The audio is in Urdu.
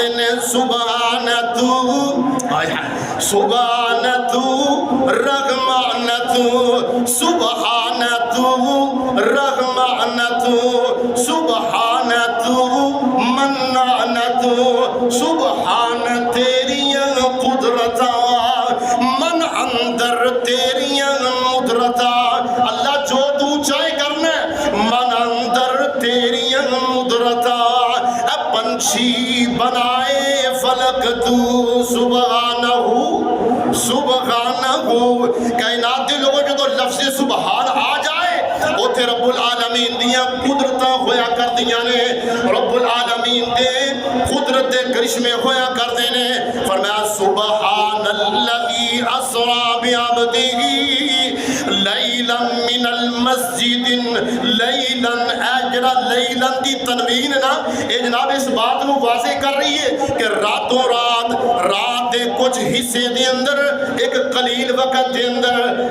نے سبحان تو سبحان تو رحمان تو سبحان تو رحمان تو سبحان تو منان تو سبحان تیریاں قدرتا من اندر تیریاں قدرتا اللہ جو تو چاہے کرنا من اندر تیریاں قدرتا پنچھی بنائے فلک تو سبحانہ سبحانہ کائنات دے لوگوں جو تو لفظ سبحان آ جائے اوتھے رب العالمین دیاں قدرتاں ہویا کر دیاں نے رب العالمین دے قدرت دے کرشمے ہویا کر دینے فرمایا سبحان الذی اسرا بعبدہ لیلا من المسجد لیلا اجرا لیلا دی تنوین نا اے جناب اس بات نو واضح کر رہی ہے کہ راتوں رات دے کچھ حصے دے اندر ایک قلیل وقت دے اندر